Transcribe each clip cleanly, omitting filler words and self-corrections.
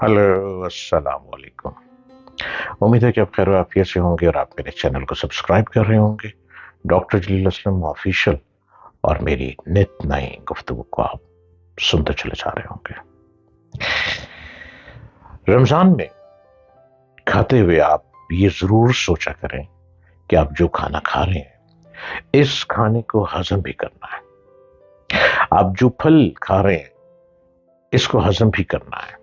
Hello अस्सलाम वालेकुम। उम्मीद है कि आप खैर आफियत से होंगे और आप मेरे चैनल को सब्सक्राइब कर रहे होंगे। डॉक्टर जलील असलम ऑफिशियल और मेरी नित नई गुफ्तगू को आप सुनते चले जा रहे होंगे। रमजान में खाते हुए आप ये जरूर सोचा करें कि आप जो खाना खा रहे हैं इस खाने को हजम भी करना है। आप जो फल खा रहे हैं इसको हजम भी करना है।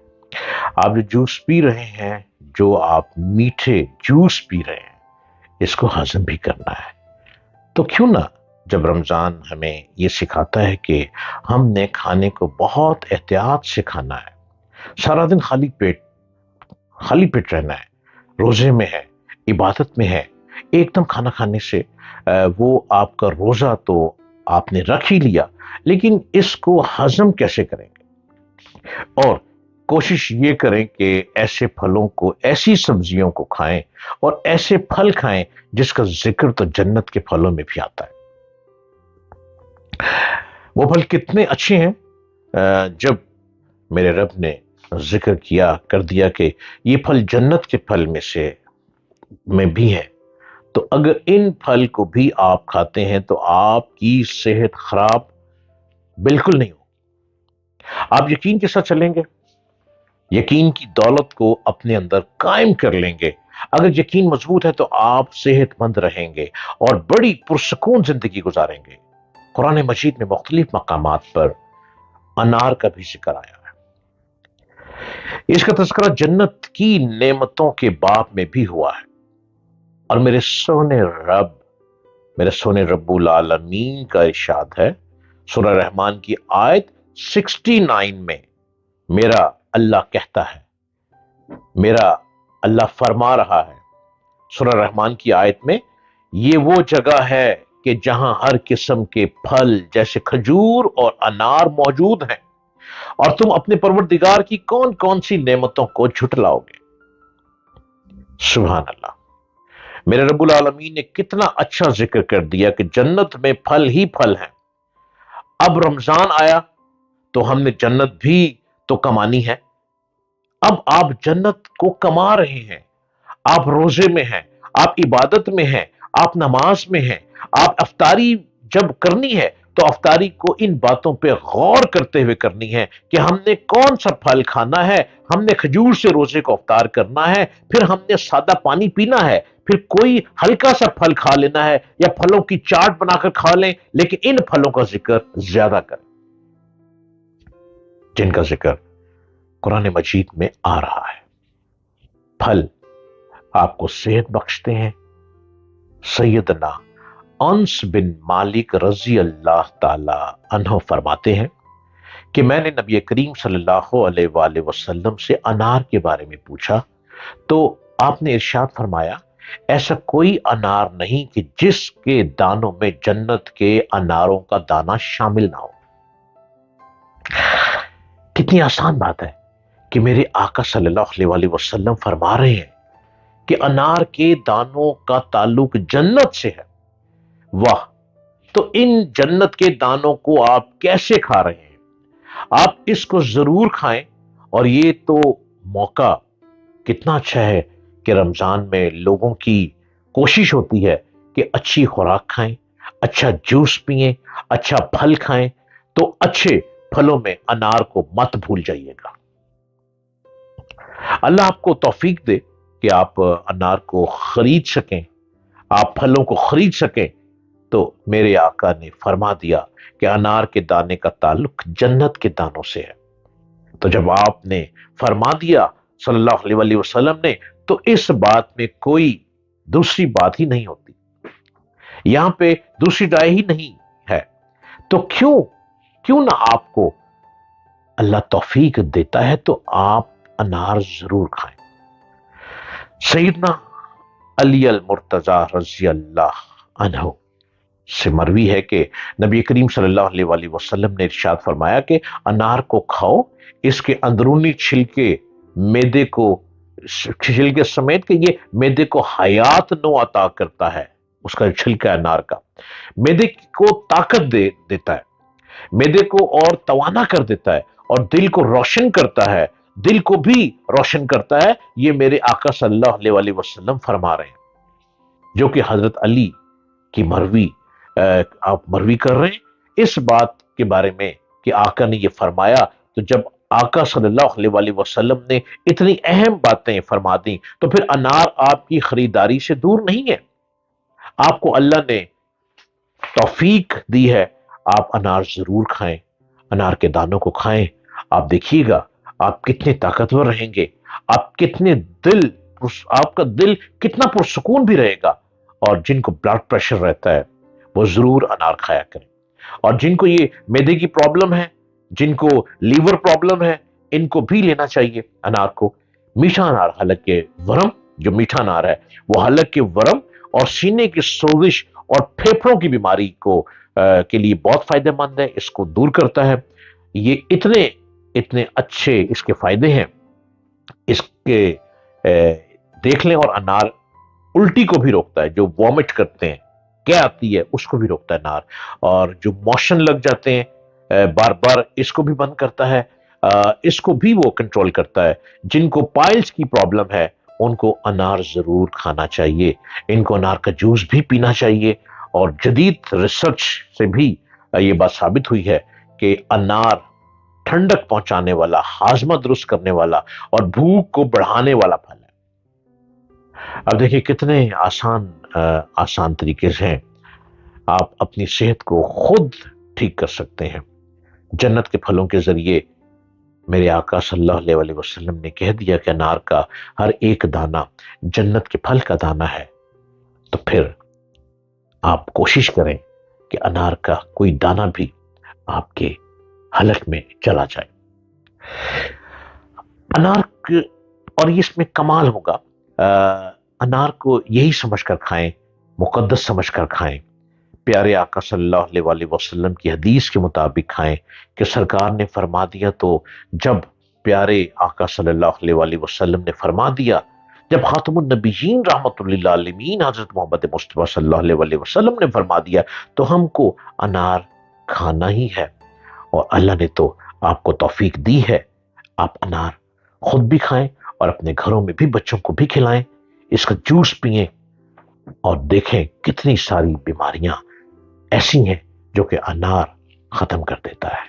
आप जो जूस पी रहे हैं, जो आप मीठे जूस पी रहे हैं, इसको हजम भी करना है। तो क्यों ना जब रमजान हमें ये सिखाता है कि हमने खाने को बहुत एहतियात से खाना है, सारा दिन खाली पेट रहना है, रोजे में है, इबादत में है, एकदम खाना खाने से वो आपका रोजा तो आपने रख ही लिया, लेकिन इसको हजम कैसे करेंगे? और कोशिश ये करें कि ऐसे फलों को, ऐसी सब्जियों को खाएं और ऐसे फल खाएं जिसका जिक्र तो जन्नत के फलों में भी आता है। वो फल कितने अच्छे हैं, जब मेरे रब ने जिक्र किया कर दिया कि ये फल जन्नत के फल में भी है, तो अगर इन फल को भी आप खाते हैं तो आपकी सेहत खराब बिल्कुल नहीं हो। आप यकीन के साथ चलेंगे, यकीन की दौलत को अपने अंदर कायम कर लेंगे। अगर यकीन मजबूत है तो आप सेहतमंद रहेंगे और बड़ी पुरसकून जिंदगी गुजारेंगे। कुरान मजीद में मुख्तलिफ मकामात पर अनार का भी जिक्र आया है। इसका तज़किरा जन्नत की नेमतों के बाब में भी हुआ है। और मेरे सोने रब्बुल आलमीन का इरशाद है सूरह रहमान की आयत 69 में, मेरा अल्लाह कहता है, मेरा अल्लाह फरमा रहा है सूरह रहमान की आयत में, ये वो जगह है कि जहां हर किस्म के फल जैसे खजूर और अनार मौजूद हैं, और तुम अपने परवरदिगार की कौन कौन सी नेमतों को झुटलाओगे। सुभान अल्लाह। मेरे रब्बुल आलमीन ने कितना अच्छा जिक्र कर दिया कि जन्नत में फल ही फल हैं। अब रमजान आया तो हमने जन्नत भी तो कमानी है। अब आप जन्नत को कमा रहे हैं, आप रोजे में हैं, आप इबादत में हैं, आप नमाज में हैं। आप अफ्तारी जब करनी है तो अफ्तारी को इन बातों पे गौर करते हुए करनी है कि हमने कौन सा फल खाना है। हमने खजूर से रोजे को अफ्तार करना है, फिर हमने सादा पानी पीना है, फिर कोई हल्का सा फल खा लेना है या फलों की चाट बनाकर खा लें, लेकिन इन फलों का जिक्र ज्यादा करें जिनका जिक्र कुरान मजीद में आ रहा है। फल आपको सेहत बख्शते हैं। सैयदना अंस बिन मालिक रजी अल्लाह ताला अन्हो फरमाते हैं कि मैंने नबी करीम सल्लल्लाहु अलैहि वसल्लम से अनार के बारे में पूछा, तो आपने इरशाद फरमाया, ऐसा कोई अनार नहीं कि जिसके दानों में जन्नत के अनारों का दाना शामिल ना हो। कितनी आसान बात है कि मेरे आका सल्लल्लाहु अलैहि वसल्लम फरमा रहे हैं कि अनार के दानों का ताल्लुक जन्नत से है। वाह! तो इन जन्नत के दानों को आप कैसे खा रहे हैं? आप इसको जरूर खाएं। और ये तो मौका कितना अच्छा है कि रमजान में लोगों की कोशिश होती है कि अच्छी खुराक खाएं, अच्छा जूस पिएं, अच्छा फल खाएं। तो अच्छे फलों में अनार को मत भूल जाइएगा। अल्लाह आपको तौफीक दे कि आप अनार को खरीद सकें, आप फलों को खरीद सकें। तो मेरे आका ने फरमा दिया कि अनार के दाने का ताल्लुक जन्नत के दानों से है। तो जब आपने फरमा दिया सल्लल्लाहु अलैहि वसल्लम ने, तो इस बात में कोई दूसरी बात ही नहीं होती, यहां पे दूसरी राय ही नहीं है। तो क्यों क्यों ना आपको अल्लाह तौफीक देता है तो आप अनार जरूर खाएं। सैयदना अली अल मुर्तजा रजी अल्लाह अन्हु से मरवी है कि नबी करीम सल्लल्लाहु अलैहि वसल्लम ने इरशाद फरमाया कि अनार को खाओ, इसके अंदरूनी छिलके समेत के ये मैदे को हयात नो अता करता है। उसका छिलका अनार का मैदे को ताकत देता है, मैदे को और तवाना कर देता है और दिल को रोशन करता है। دل کو بھی روشن کرتا ہے، یہ میرے آقا صلی اللہ علیہ وسلم فرما رہے ہیں، جو کہ حضرت علی کی مروی آپ مروی کر رہے ہیں اس بات کے بارے میں کہ آقا نے یہ فرمایا۔ تو جب آقا صلی اللہ علیہ وسلم نے اتنی اہم باتیں فرما دیں تو پھر انار آپ کی خریداری سے دور نہیں ہے۔ آپ کو اللہ نے توفیق دی ہے، آپ انار ضرور کھائیں، انار کے دانوں کو کھائیں۔ آپ دیکھیے گا آپ کتنے طاقتور رہیں گے، آپ کتنے دل آپ کا دل کتنا پرسکون بھی رہے گا۔ اور جن کو بلڈ پریشر رہتا ہے وہ ضرور انار کھایا کریں، اور جن کو یہ میدے کی پرابلم ہے، جن کو لیور پرابلم ہے، ان کو بھی لینا چاہیے انار کو۔ میٹھا انار، حلق کے ورم، جو میٹھا انار ہے وہ حلق کے ورم اور سینے کی سوزش اور پھیپھڑوں کی بیماری کو کے لیے بہت فائدہ مند ہے، اس کو دور کرتا ہے۔ یہ اتنے اچھے اس کے فائدے ہیں، اس کے دیکھ لیں۔ اور انار الٹی کو بھی روکتا ہے، جو وامٹ کرتے ہیں کیا آتی ہے اس کو بھی روکتا ہے انار، اور جو موشن لگ جاتے ہیں بار بار اس کو بھی بند کرتا ہے، اس کو بھی وہ کنٹرول کرتا ہے۔ جن کو پائلز کی پرابلم ہے ان کو انار ضرور کھانا چاہیے، ان کو انار کا جوس بھی پینا چاہیے۔ اور جدید ریسرچ سے بھی یہ بات ثابت ہوئی ہے کہ انار ٹھنڈک پہنچانے والا، ہاضمہ درست کرنے والا اور بھوک کو بڑھانے والا پھل ہے۔ اب دیکھیں کتنے آسان طریقے سے ہیں آپ اپنی صحت کو خود ٹھیک کر سکتے ہیں جنت کے پھلوں کے ذریعے۔ میرے آقا صلی اللہ علیہ وسلم نے کہہ دیا کہ انار کا ہر ایک دانہ جنت کے پھل کا دانہ ہے، تو پھر آپ کوشش کریں کہ انار کا کوئی دانہ بھی آپ کے حلق میں چلا جائے۔ انار اور اس میں کمال ہوگا، انار کو یہی سمجھ کر کھائیں، مقدس سمجھ کر کھائیں، پیارے آقا صلی اللہ علیہ وسلم کی حدیث کے مطابق کھائیں کہ سرکار نے فرما دیا۔ تو جب پیارے آقا صلی اللہ علیہ وسلم نے فرما دیا، جب خاتم النبیین رحمت اللہ عالمین حضرت محمد مصطفیٰ صلی اللہ علیہ وسلم نے فرما دیا تو ہم کو انار کھانا ہی ہے۔ اور اللہ نے تو آپ کو توفیق دی ہے، آپ انار خود بھی کھائیں اور اپنے گھروں میں بھی بچوں کو بھی کھلائیں، اس کا جوس پئیں، اور دیکھیں کتنی ساری بیماریاں ایسی ہیں جو کہ انار ختم کر دیتا ہے۔